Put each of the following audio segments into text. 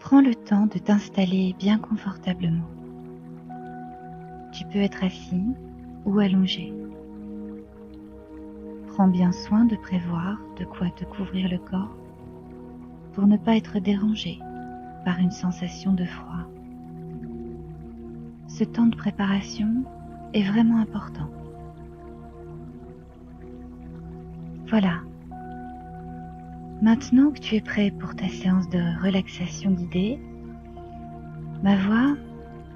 Prends le temps de t'installer bien confortablement. Tu peux être assis ou allongé. Prends bien soin de prévoir de quoi te couvrir le corps pour ne pas être dérangé par une sensation de froid. Ce temps de préparation est vraiment important. Voilà. Maintenant que tu es prêt pour ta séance de relaxation guidée, ma voix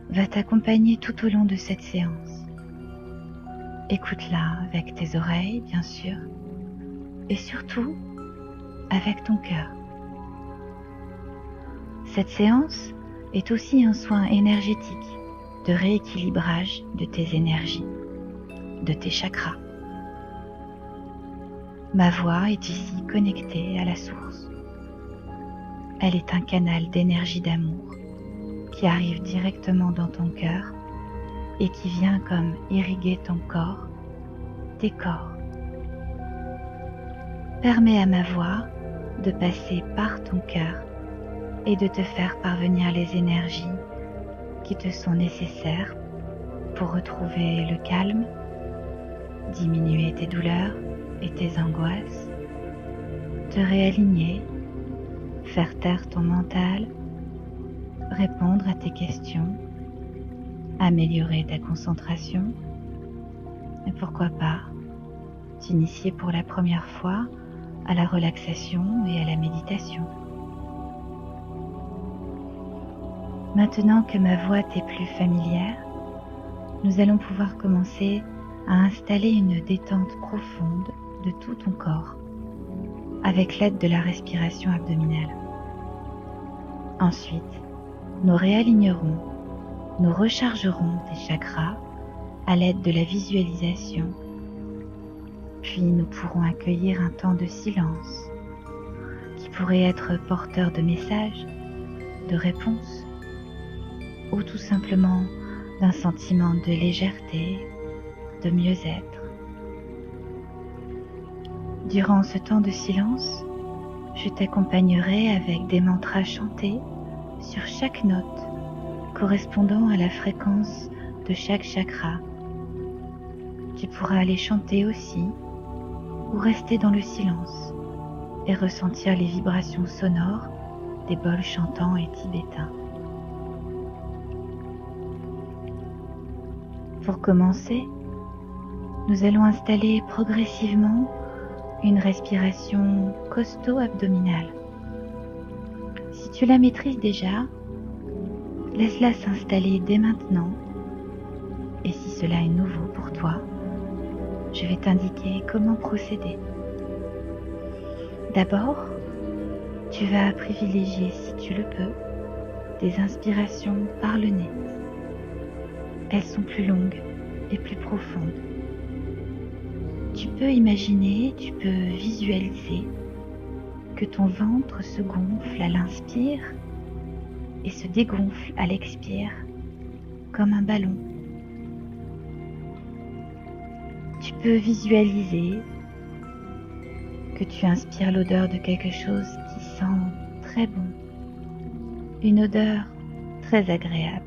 va t'accompagner tout au long de cette séance. Écoute-la avec tes oreilles, bien sûr, et surtout avec ton cœur. Cette séance est aussi un soin énergétique de rééquilibrage de tes énergies, de tes chakras. Ma voix est ici connectée à la source. Elle est un canal d'énergie d'amour qui arrive directement dans ton cœur et qui vient comme irriguer ton corps, tes corps. Permets à ma voix de passer par ton cœur et de te faire parvenir les énergies qui te sont nécessaires pour retrouver le calme, diminuer tes douleurs et tes angoisses, te réaligner, faire taire ton mental, répondre à tes questions, améliorer ta concentration et pourquoi pas t'initier pour la première fois à la relaxation et à la méditation. Maintenant que ma voix t'est plus familière, nous allons pouvoir commencer à installer une détente profonde de tout ton corps avec l'aide de la respiration abdominale. Ensuite, nous réalignerons, nous rechargerons tes chakras à l'aide de la visualisation. Puis nous pourrons accueillir un temps de silence qui pourrait être porteur de messages, de réponses ou tout simplement d'un sentiment de légèreté, de mieux-être. Durant ce temps de silence, je t'accompagnerai avec des mantras chantés sur chaque note correspondant à la fréquence de chaque chakra. Tu pourras les chanter aussi ou rester dans le silence et ressentir les vibrations sonores des bols chantants et tibétains. Pour commencer, nous allons installer progressivement une respiration costo-abdominale. Si tu la maîtrises déjà, laisse-la s'installer dès maintenant. Et si cela est nouveau pour toi, je vais t'indiquer comment procéder. D'abord, tu vas privilégier, si tu le peux, des inspirations par le nez. Elles sont plus longues et plus profondes. Tu peux imaginer, tu peux visualiser que ton ventre se gonfle à l'inspire et se dégonfle à l'expire comme un ballon. Tu peux visualiser que tu inspires l'odeur de quelque chose qui sent très bon, une odeur très agréable,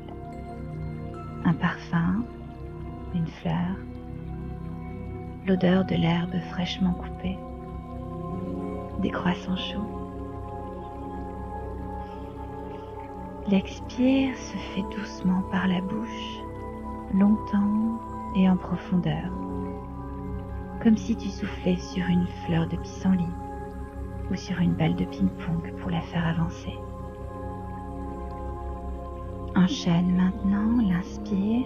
un parfum, une fleur, l'odeur de l'herbe fraîchement coupée, des croissants chauds. L'expire se fait doucement par la bouche, longtemps et en profondeur, comme si tu soufflais sur une fleur de pissenlit ou sur une balle de ping-pong pour la faire avancer. Enchaîne maintenant l'inspire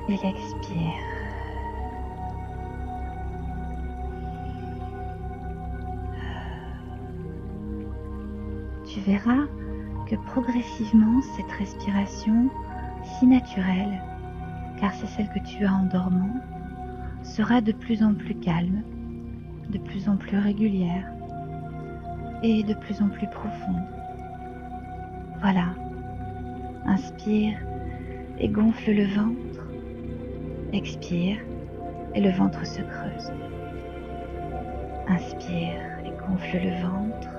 et l'expire. Tu verras que progressivement cette respiration si naturelle, car c'est celle que tu as en dormant, sera de plus en plus calme, de plus en plus régulière et de plus en plus profonde. Voilà, inspire et gonfle le ventre, expire et le ventre se creuse. Inspire et gonfle le ventre,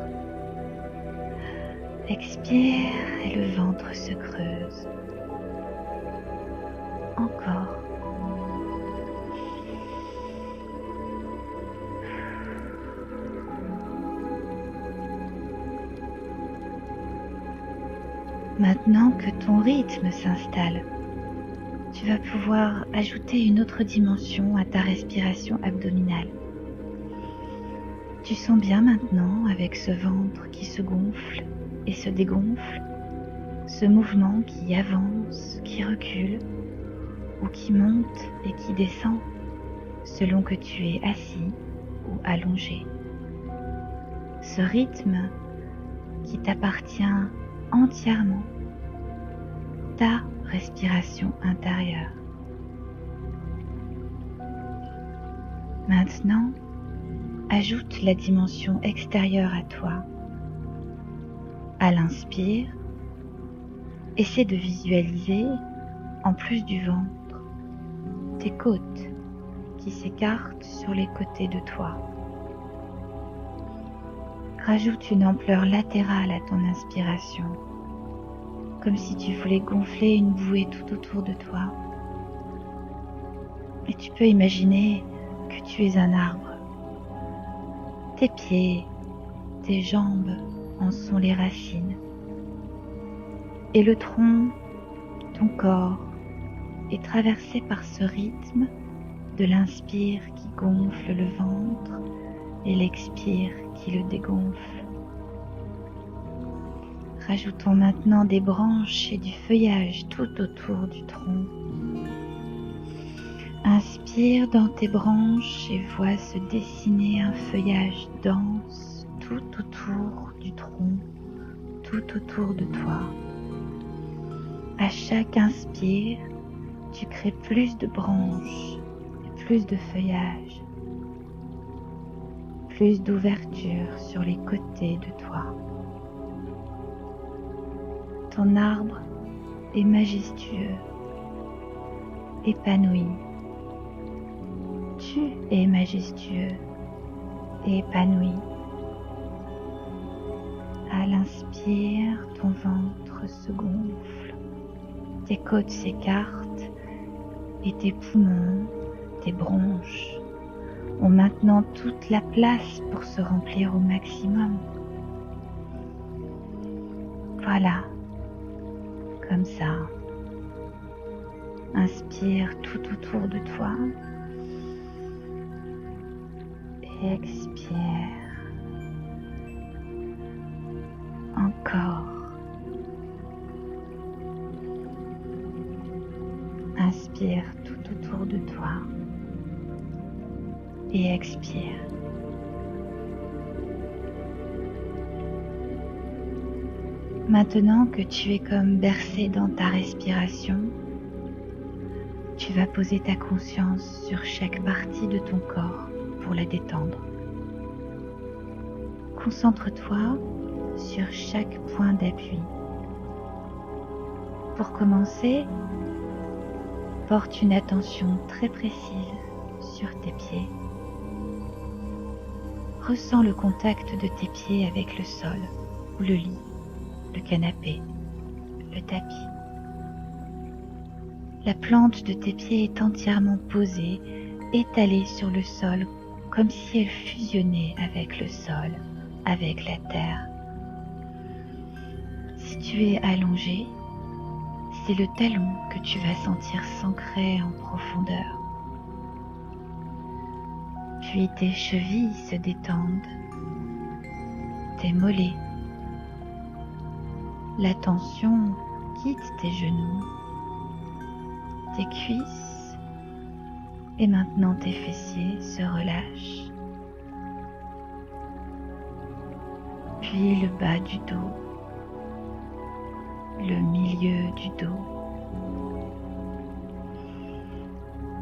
Expire et le ventre se creuse. Encore. Maintenant que ton rythme s'installe, tu vas pouvoir ajouter une autre dimension à ta respiration abdominale. Tu sens bien maintenant avec ce ventre qui se gonfle et se dégonfle, ce mouvement qui avance, qui recule ou qui monte et qui descend selon que tu es assis ou allongé. Ce rythme qui t'appartient entièrement, ta respiration intérieure. Maintenant, ajoute la dimension extérieure à toi. À l'inspire, essaie de visualiser, en plus du ventre, tes côtes qui s'écartent sur les côtés de toi. Rajoute une ampleur latérale à ton inspiration, comme si tu voulais gonfler une bouée tout autour de toi. Et tu peux imaginer que tu es un arbre. Tes pieds, tes jambes en sont les racines. Et le tronc, ton corps, est traversé par ce rythme de l'inspire qui gonfle le ventre et l'expire qui le dégonfle. Rajoutons maintenant des branches et du feuillage tout autour du tronc. Inspire dans tes branches et vois se dessiner un feuillage dense tout autour du tronc, tout autour de toi. À chaque inspire, tu crées plus de branches et plus de feuillage, plus d'ouverture sur les côtés de toi. Ton arbre est majestueux, épanoui. Tu es majestueux et épanoui. À l'inspire, ton ventre se gonfle, tes côtes s'écartent et tes poumons, tes bronches ont maintenant toute la place pour se remplir au maximum. Voilà, comme ça. Inspire tout autour de toi et expire. Encore. Inspire tout autour de toi et expire. Maintenant que tu es comme bercé dans ta respiration, tu vas poser ta conscience sur chaque partie de ton corps pour la détendre. Concentre-toi sur chaque point d'appui. Pour commencer, porte une attention très précise sur tes pieds. Ressens le contact de tes pieds avec le sol ou le lit, le canapé, le tapis. La plante de tes pieds est entièrement posée, étalée sur le sol, comme si elle fusionnait avec le sol, avec la terre. Si tu es allongé, c'est le talon que tu vas sentir s'ancrer en profondeur. Puis tes chevilles se détendent, tes mollets. La tension quitte tes genoux, tes cuisses et maintenant tes fessiers se relâchent. Puis le bas du dos, le milieu du dos.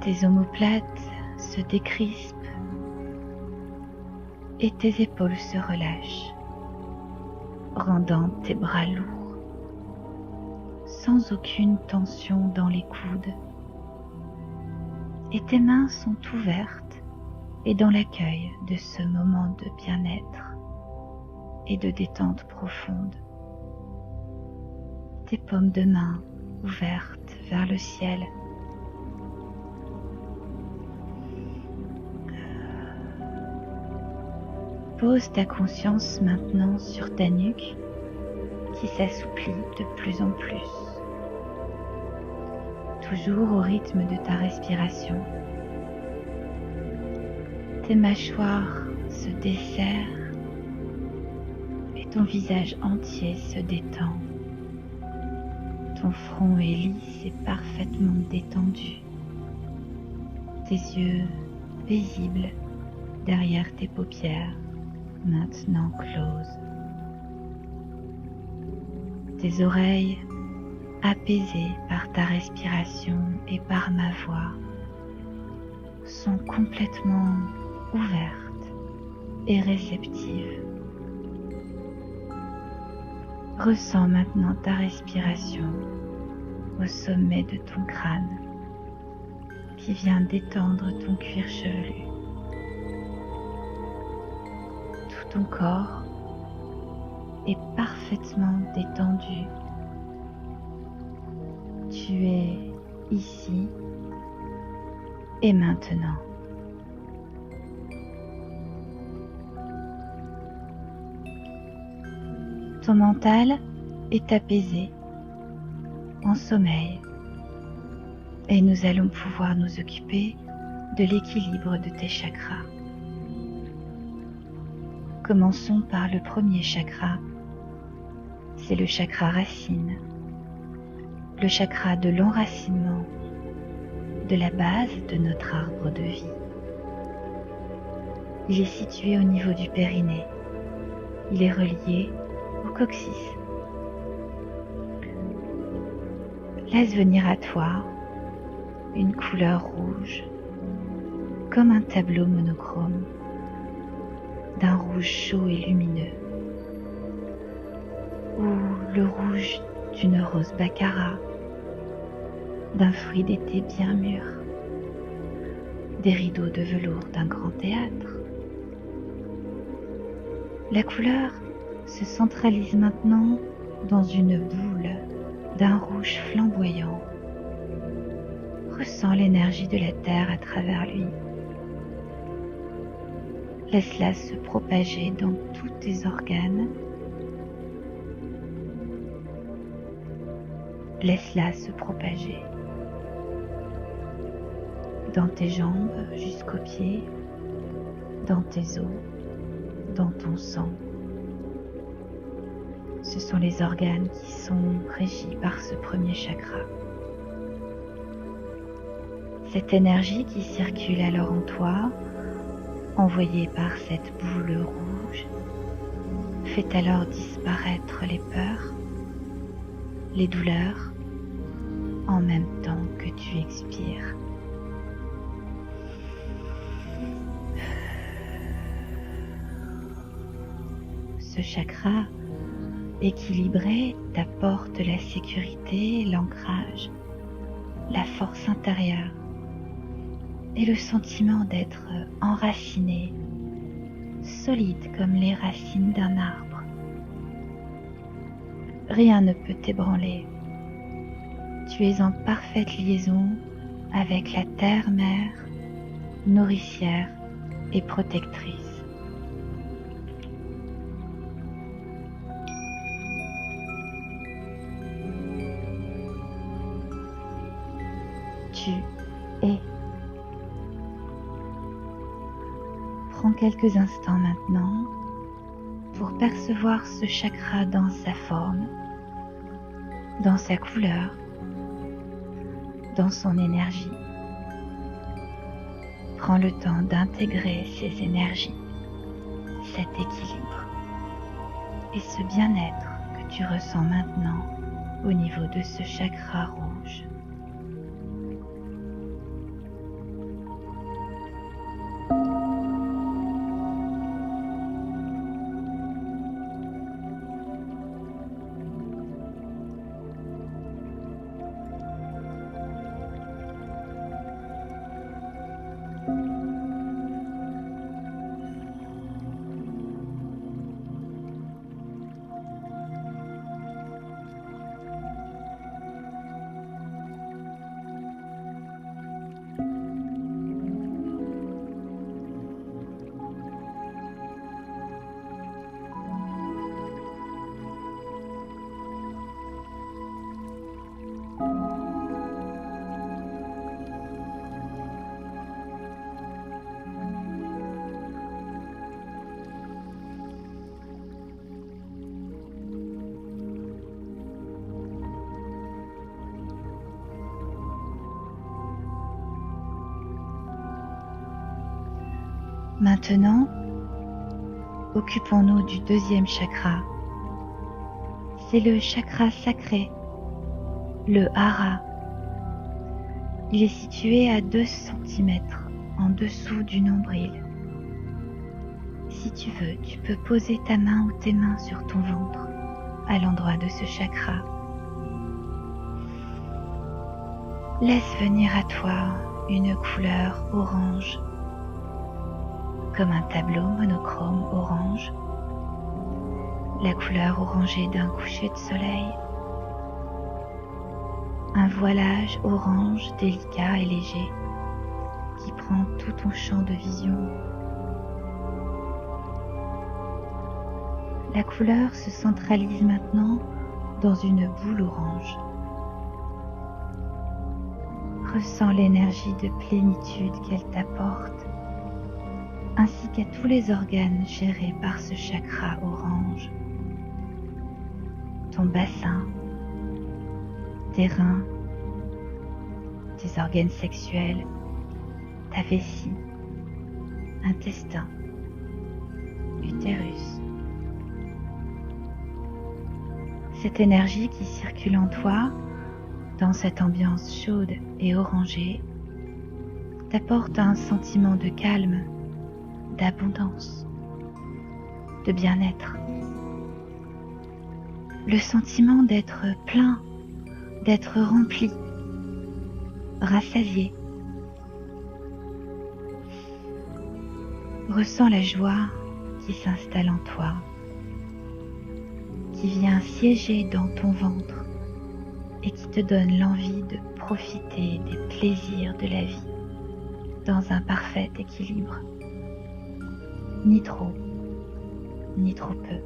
Tes omoplates se décrispent et tes épaules se relâchent, rendant tes bras lourds, sans aucune tension dans les coudes. Et tes mains sont ouvertes et dans l'accueil de ce moment de bien-être et de détente profonde. tes paumes de main ouvertes vers le ciel. Pose ta conscience maintenant sur ta nuque qui s'assouplit de plus en plus, toujours au rythme de ta respiration. Tes mâchoires se desserrent et ton visage entier se détend. Ton front est lisse et parfaitement détendu. Tes yeux paisibles derrière tes paupières, maintenant closes. Tes oreilles apaisées par ta respiration et par ma voix sont complètement ouvertes et réceptives. Ressens maintenant ta respiration au sommet de ton crâne qui vient détendre ton cuir chevelu. Tout ton corps est parfaitement détendu. Tu es ici et maintenant. Ton mental est apaisé, en sommeil, et nous allons pouvoir nous occuper de l'équilibre de tes chakras. Commençons par le premier chakra, c'est le chakra racine, le chakra de l'enracinement, de la base de notre arbre de vie. Il est situé au niveau du périnée, il est relié au coccyx. Laisse venir à toi une couleur rouge, comme un tableau monochrome, d'un rouge chaud et lumineux, ou le rouge d'une rose baccara, d'un fruit d'été bien mûr, des rideaux de velours d'un grand théâtre. La couleur se centralise maintenant dans une boule d'un rouge flamboyant. Ressens l'énergie de la terre à travers lui. Laisse-la se propager dans tous tes organes. Laisse-la se propager dans tes jambes jusqu'aux pieds, dans tes os, dans ton sang. Ce sont les organes qui sont régis par ce premier chakra. Cette énergie qui circule alors en toi, envoyée par cette boule rouge, fait alors disparaître les peurs, les douleurs, en même temps que tu expires. Ce chakra équilibré t'apporte la sécurité, l'ancrage, la force intérieure et le sentiment d'être enraciné, solide comme les racines d'un arbre. Rien ne peut t'ébranler. Tu es en parfaite liaison avec la terre-mère, nourricière et protectrice. Tu es. Prends quelques instants maintenant pour percevoir ce chakra dans sa forme, dans sa couleur, dans son énergie. Prends le temps d'intégrer ces énergies, cet équilibre et ce bien-être que tu ressens maintenant au niveau de ce chakra rouge. Maintenant, occupons-nous du deuxième chakra. C'est le chakra sacré, le hara. Il est situé à 2 cm en dessous du nombril. Si tu veux, tu peux poser ta main ou tes mains sur ton ventre, à l'endroit de ce chakra. Laisse venir à toi une couleur orange, comme un tableau monochrome orange, la couleur orangée d'un coucher de soleil, un voilage orange délicat et léger qui prend tout ton champ de vision. La couleur se centralise maintenant dans une boule orange. Ressens l'énergie de plénitude qu'elle t'apporte, ainsi qu'à tous les organes gérés par ce chakra orange. Ton bassin, tes reins, tes organes sexuels, ta vessie, intestin, utérus. Cette énergie qui circule en toi, dans cette ambiance chaude et orangée, t'apporte un sentiment de calme, d'abondance, de bien-être. Le sentiment d'être plein, d'être rempli, rassasié. Ressens la joie qui s'installe en toi, qui vient siéger dans ton ventre et qui te donne l'envie de profiter des plaisirs de la vie dans un parfait équilibre. Ni trop, ni trop peu.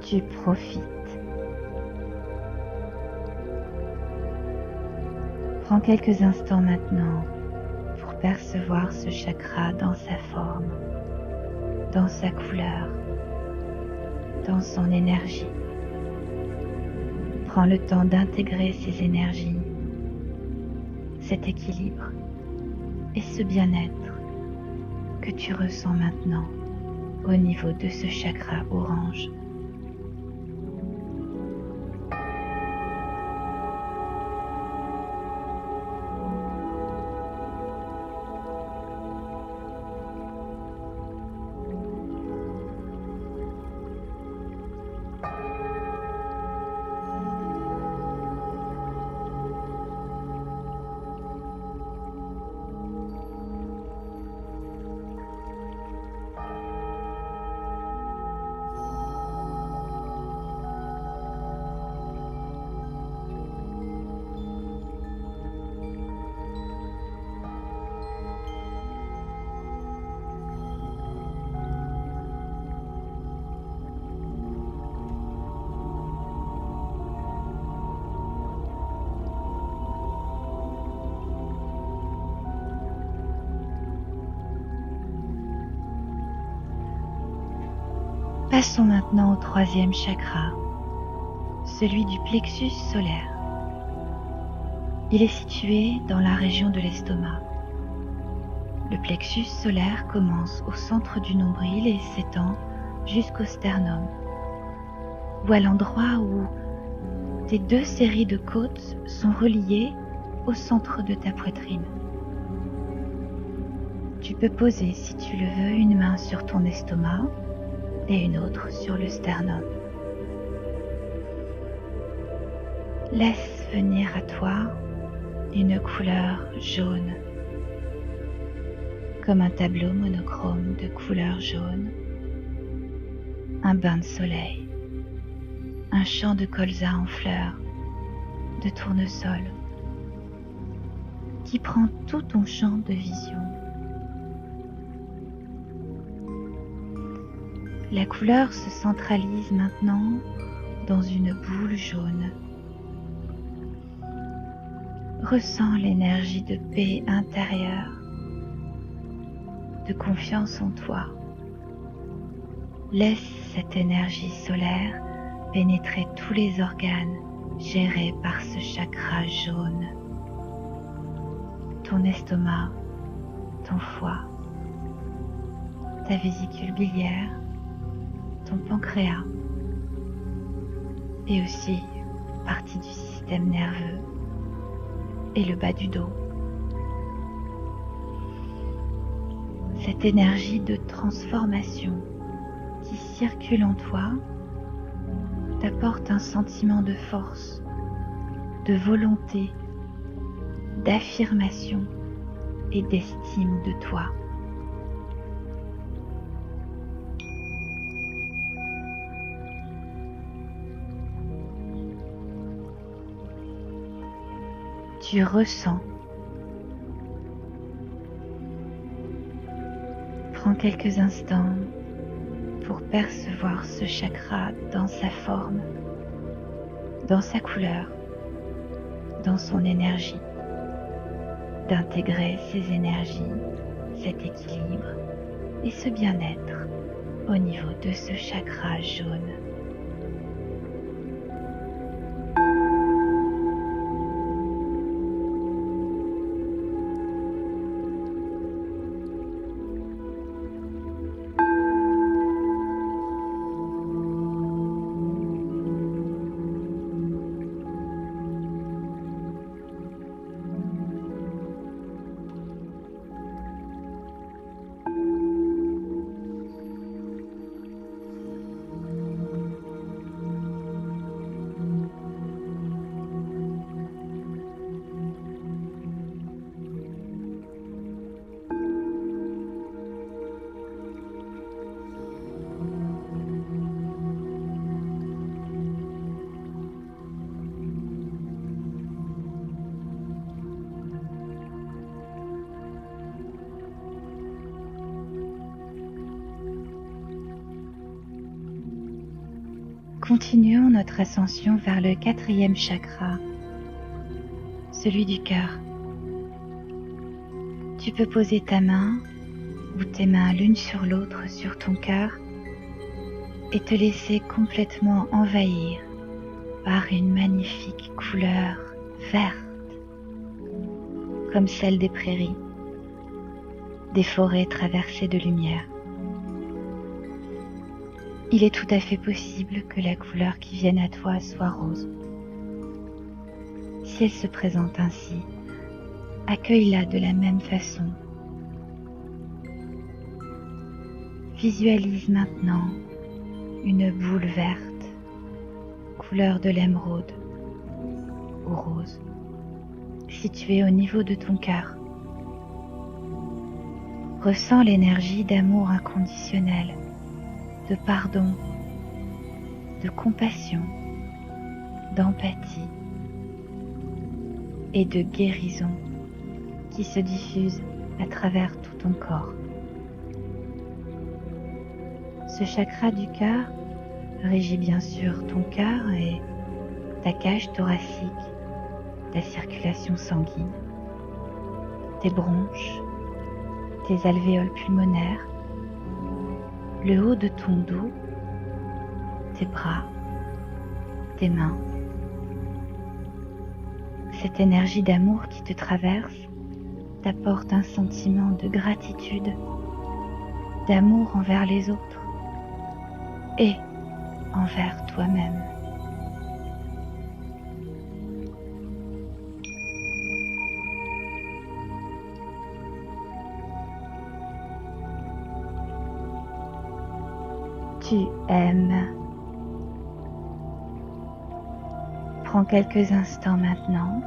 Tu profites. Prends quelques instants maintenant pour percevoir ce chakra dans sa forme, dans sa couleur, dans son énergie. Prends le temps d'intégrer ces énergies, cet équilibre et ce bien-être que tu ressens maintenant au niveau de ce chakra orange. Passons maintenant au troisième chakra, celui du plexus solaire. Il est situé dans la région de l'estomac. Le plexus solaire commence au centre du nombril et s'étend jusqu'au sternum, ou à l'endroit où tes 2 séries de côtes sont reliées au centre de ta poitrine. Tu peux poser, si tu le veux, une main sur ton estomac et une autre sur le sternum. Laisse venir à toi une couleur jaune, comme un tableau monochrome de couleur jaune, un bain de soleil, un champ de colza en fleurs, de tournesol, qui prend tout ton champ de vision. La couleur se centralise maintenant dans une boule jaune. Ressens l'énergie de paix intérieure, de confiance en toi. Laisse cette énergie solaire pénétrer tous les organes gérés par ce chakra jaune. Ton estomac, ton foie, ta vésicule biliaire, ton pancréas et aussi partie du système nerveux et le bas du dos. Cette énergie de transformation qui circule en toi t'apporte un sentiment de force, de volonté, d'affirmation et d'estime de toi. Tu ressens. Prends quelques instants pour percevoir ce chakra dans sa forme, dans sa couleur, dans son énergie. D'intégrer ces énergies, cet équilibre et ce bien-être au niveau de ce chakra jaune. Continuons notre ascension vers le 4e chakra, celui du cœur. Tu peux poser ta main ou tes mains l'une sur l'autre sur ton cœur et te laisser complètement envahir par une magnifique couleur verte, comme celle des prairies, des forêts traversées de lumière. Il est tout à fait possible que la couleur qui vienne à toi soit rose. Si elle se présente ainsi, accueille-la de la même façon. Visualise maintenant une boule verte, couleur de l'émeraude ou rose, située au niveau de ton cœur. Ressens l'énergie d'amour inconditionnel, de pardon, de compassion, d'empathie et de guérison qui se diffuse à travers tout ton corps. Ce chakra du cœur régit bien sûr ton cœur et ta cage thoracique, ta circulation sanguine, tes bronches, tes alvéoles pulmonaires, le haut de ton dos, tes bras, tes mains. Cette énergie d'amour qui te traverse t'apporte un sentiment de gratitude, d'amour envers les autres et envers toi-même. Tu aimes. Prends quelques instants maintenant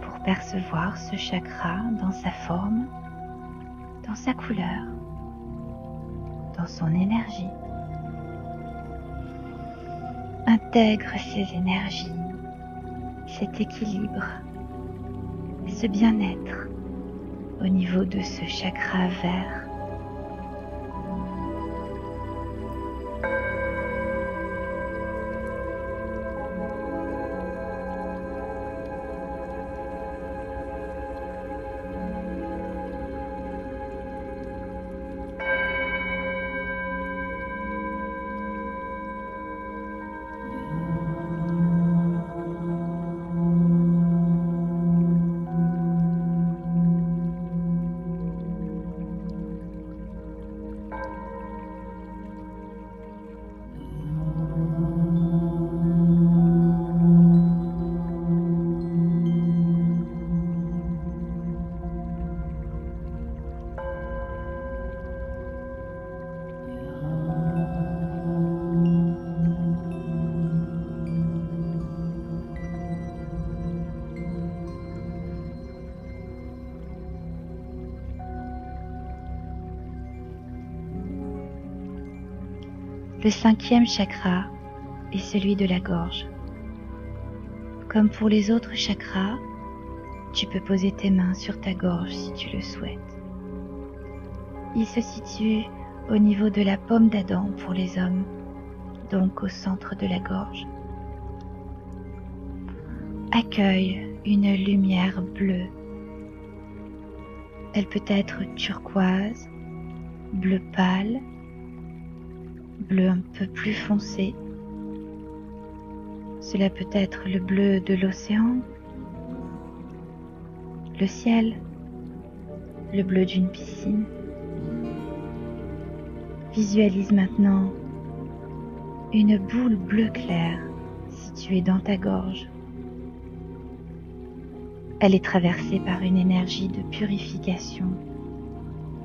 pour percevoir ce chakra dans sa forme, dans sa couleur, dans son énergie. Intègre ces énergies, cet équilibre, ce bien-être au niveau de ce chakra vert. Le 5e chakra est celui de la gorge. Comme pour les autres chakras, tu peux poser tes mains sur ta gorge si tu le souhaites. Il se situe au niveau de la paume d'Adam pour les hommes, donc au centre de la gorge. Accueille une lumière bleue. Elle peut être turquoise, bleu pâle, bleu un peu plus foncé. Cela peut être le bleu de l'océan, le ciel, le bleu d'une piscine. Visualise maintenant une boule bleu clair située dans ta gorge. Elle est traversée par une énergie de purification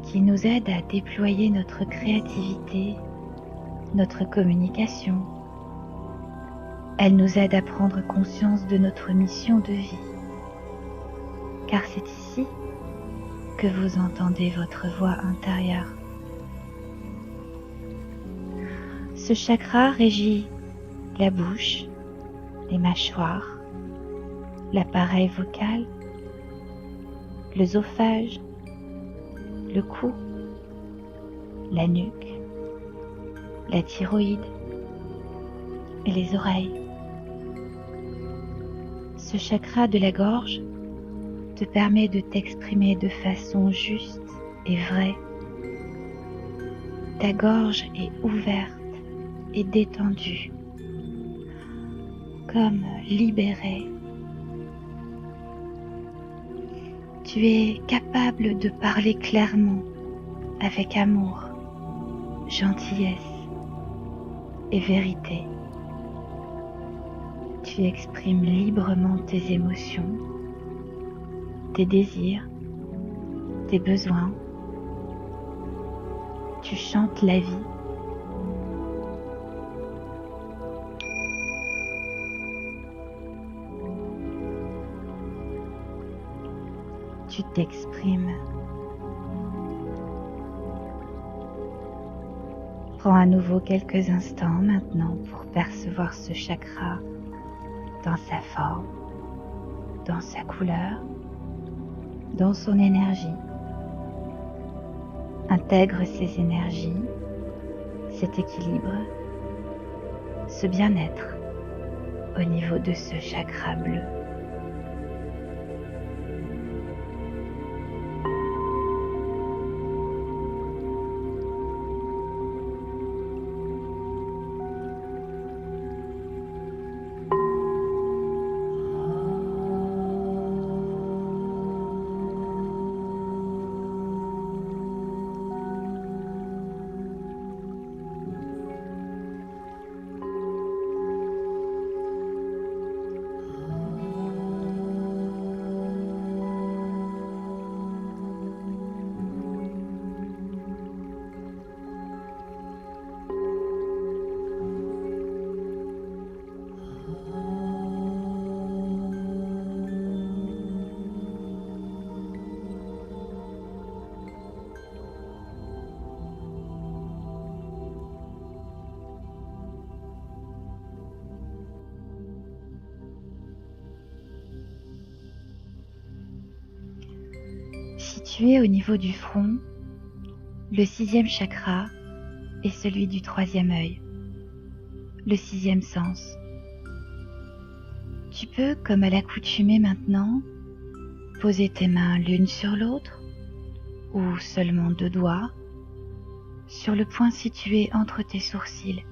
qui nous aide à déployer notre créativité, notre communication. Elle nous aide à prendre conscience de notre mission de vie. Car c'est ici que vous entendez votre voix intérieure. Ce chakra régit la bouche, les mâchoires, l'appareil vocal, l'œsophage, le cou, la nuque, la thyroïde et les oreilles. Ce chakra de la gorge te permet de t'exprimer de façon juste et vraie. Ta gorge est ouverte et détendue, comme libérée. Tu es capable de parler clairement, avec amour, gentillesse et vérité. Tu exprimes librement tes émotions, tes désirs, tes besoins. Tu chantes la vie. Tu t'exprimes. Prends à nouveau quelques instants maintenant pour percevoir ce chakra dans sa forme, dans sa couleur, dans son énergie. Intègre ces énergies, cet équilibre, ce bien-être au niveau de ce chakra bleu. Situé au niveau du front, le 6e chakra est celui du 3e œil, le 6e sens. Tu peux, comme à l'accoutumée maintenant, poser tes mains l'une sur l'autre ou seulement 2 doigts sur le point situé entre tes sourcils,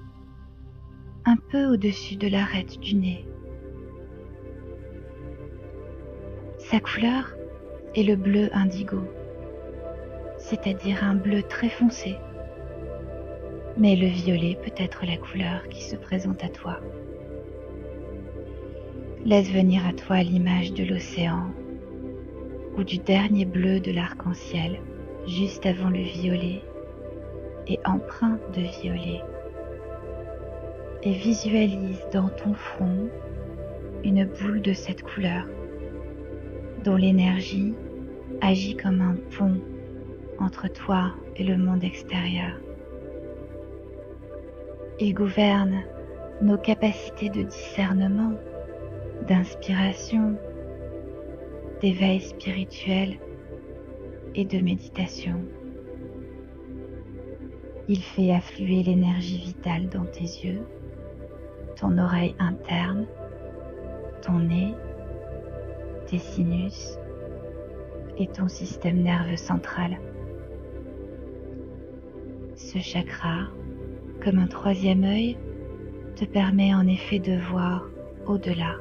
un peu au-dessus de l'arête du nez. Sa couleur est le bleu indigo, c'est-à-dire un bleu très foncé, mais le violet peut être la couleur qui se présente à toi. Laisse venir à toi l'image de l'océan ou du dernier bleu de l'arc-en-ciel juste avant le violet et empreint de violet. Et visualise dans ton front une boule de cette couleur dont l'énergie agit comme un pont entre toi et le monde extérieur. Il gouverne nos capacités de discernement, d'inspiration, d'éveil spirituel et de méditation. Il fait affluer l'énergie vitale dans tes yeux, ton oreille interne, ton nez, tes sinus et ton système nerveux central. Ce chakra, comme un troisième œil, te permet en effet de voir au-delà,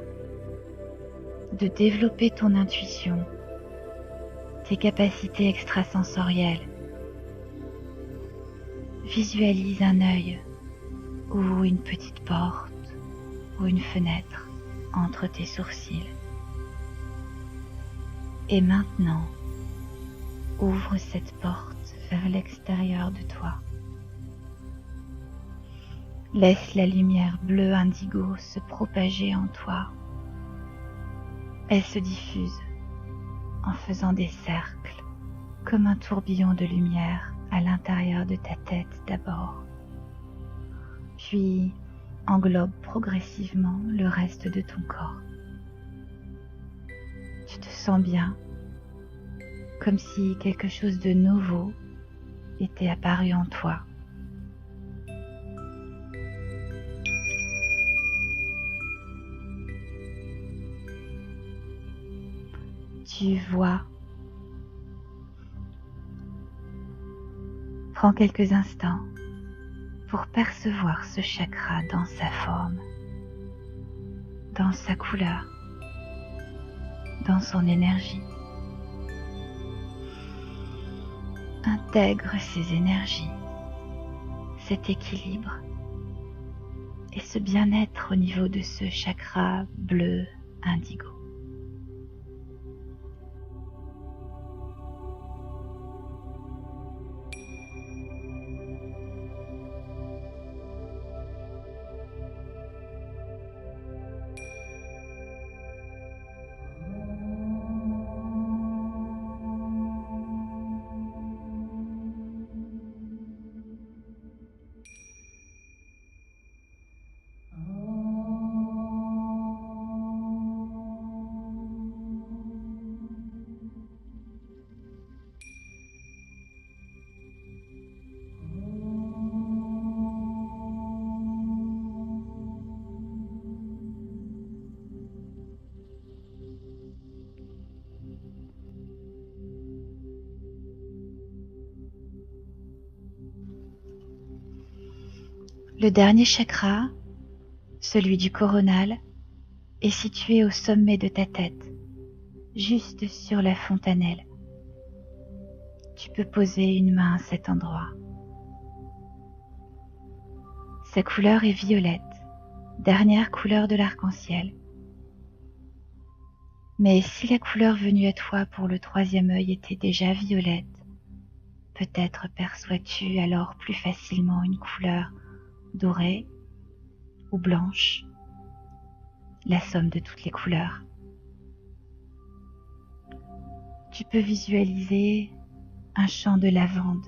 de développer ton intuition, tes capacités extrasensorielles. Visualise un œil ou une petite porte ou une fenêtre entre tes sourcils. Et maintenant, ouvre cette porte vers l'extérieur de toi. Laisse la lumière bleue indigo se propager en toi. Elle se diffuse en faisant des cercles, comme un tourbillon de lumière à l'intérieur de ta tête d'abord, puis englobe progressivement le reste de ton corps. Tu te sens bien, comme si quelque chose de nouveau était apparu en toi. Tu vois. Prends quelques instants pour percevoir ce chakra dans sa forme, dans sa couleur, dans son énergie. Intègre ces énergies, cet équilibre et ce bien-être au niveau de ce chakra bleu indigo. Le dernier chakra, celui du coronal, est situé au sommet de ta tête, juste sur la fontanelle. Tu peux poser une main à cet endroit. Sa couleur est violette, dernière couleur de l'arc-en-ciel. Mais si la couleur venue à toi pour le troisième œil était déjà violette, peut-être perçois-tu alors plus facilement une couleur dorée ou blanche, la somme de toutes les couleurs. Tu peux visualiser un champ de lavande,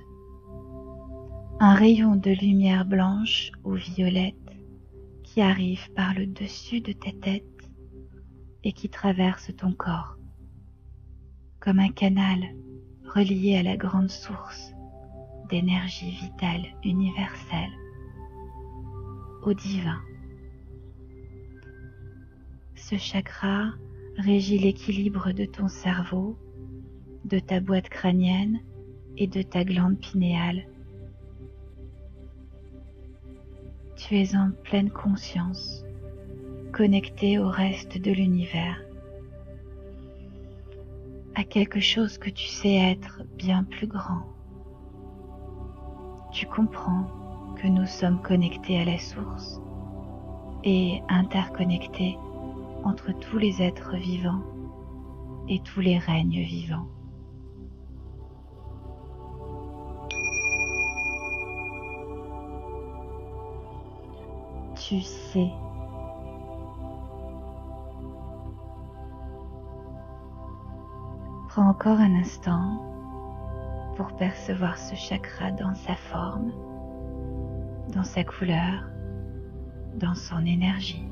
un rayon de lumière blanche ou violette qui arrive par le dessus de ta tête et qui traverse ton corps, comme un canal relié à la grande source d'énergie vitale universelle, au divin. Ce chakra régit l'équilibre de ton cerveau, de ta boîte crânienne et de ta glande pinéale. Tu es en pleine conscience, connecté au reste de l'univers, à quelque chose que tu sais être bien plus grand. Tu comprends que nous sommes connectés à la source et interconnectés entre tous les êtres vivants et tous les règnes vivants. Tu sais. Prends encore un instant pour percevoir ce chakra dans sa forme, dans sa couleur dans son énergie.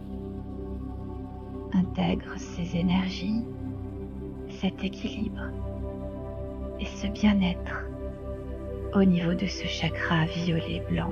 Intègre ces énergies, cet équilibre et ce bien-être au niveau de ce chakra violet blanc.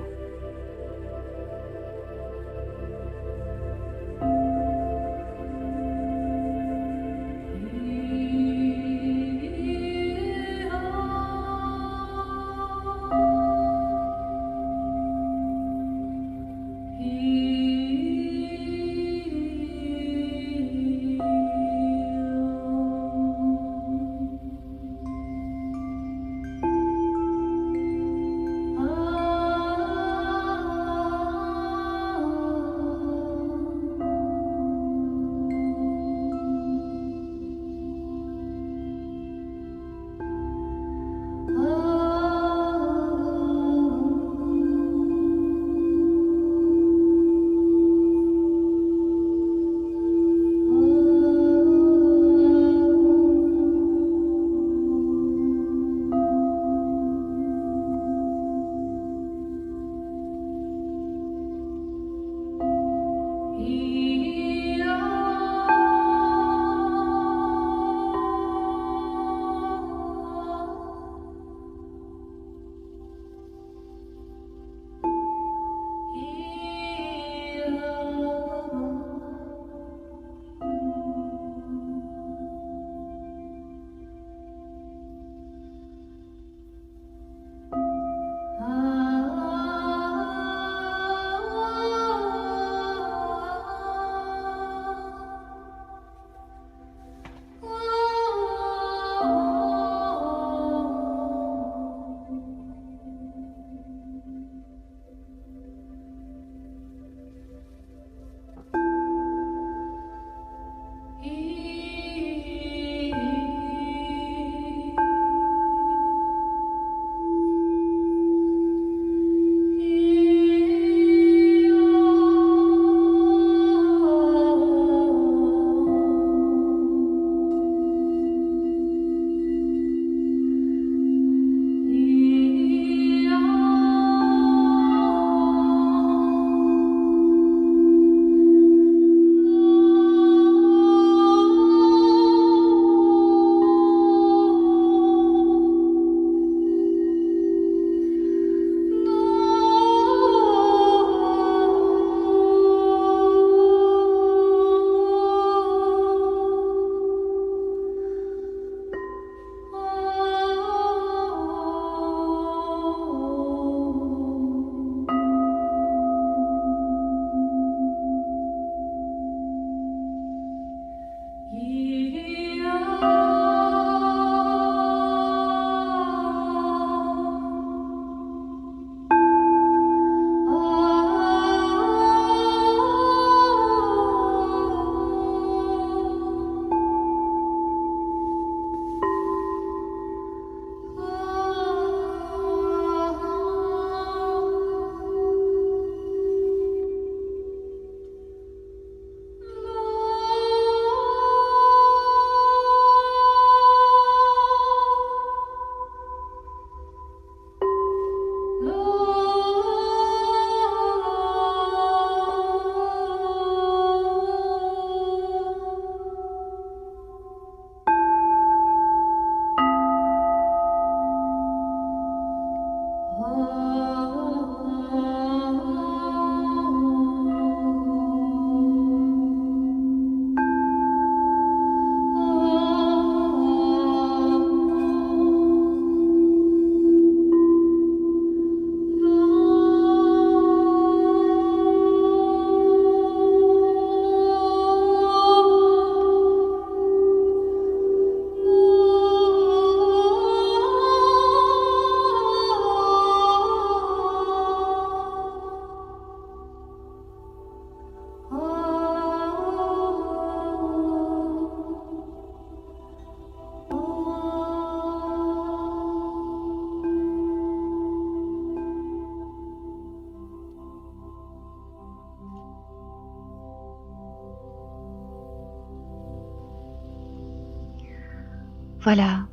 Voilà,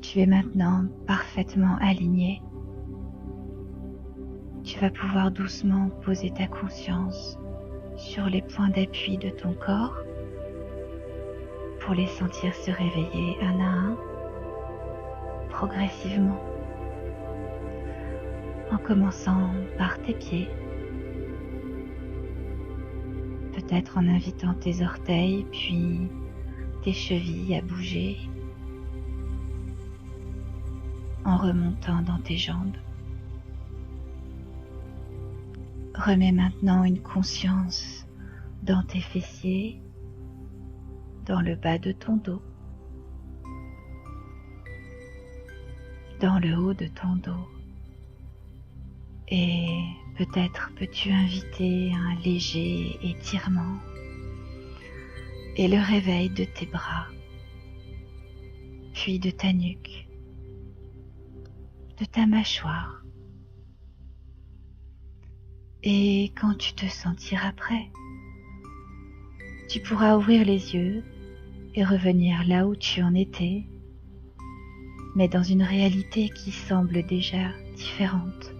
tu es maintenant parfaitement aligné. tu vas pouvoir doucement poser ta conscience sur les points d'appui de ton corps pour les sentir se réveiller un à un, progressivement, en commençant par tes pieds, peut-être en invitant tes orteils puis tes chevilles à bouger, en remontant dans tes jambes. Remets maintenant une conscience dans tes fessiers, dans le bas de ton dos, dans le haut de ton dos. Et peut-être peux-tu inviter un léger étirement et le réveil de tes bras, puis de ta nuque, de ta mâchoire. Et quand tu te sentiras prêt, tu pourras ouvrir les yeux et revenir là où tu en étais, mais dans une réalité qui semble déjà différente,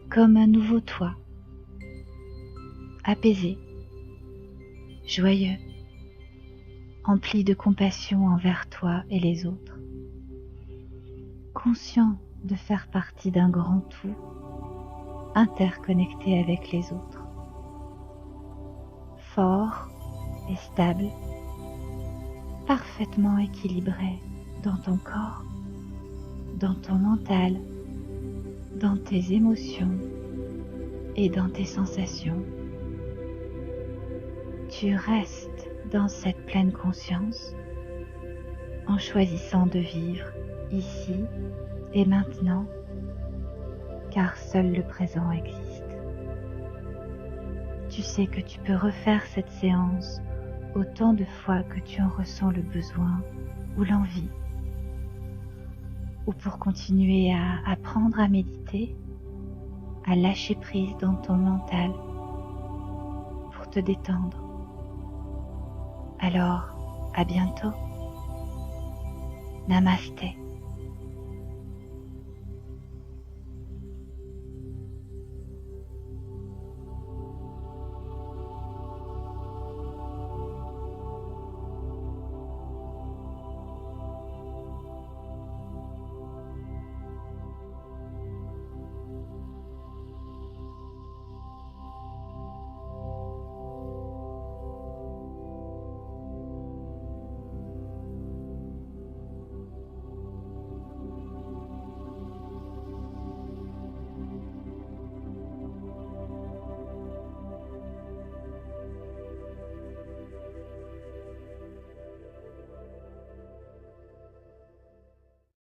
comme un nouveau toi, apaisé, joyeux, empli de compassion envers toi et les autres, conscient de faire partie d'un grand tout, interconnecté avec les autres, fort et stable, parfaitement équilibré dans ton corps, dans ton mental, dans tes émotions et dans tes sensations. Tu restes dans cette pleine conscience en choisissant de vivre ici et maintenant, car seul le présent existe. Tu sais que tu peux refaire cette séance autant de fois que tu en ressens le besoin ou l'envie, ou pour continuer à apprendre à méditer, à lâcher prise dans ton mental, pour te détendre. Alors, à bientôt. Namasté.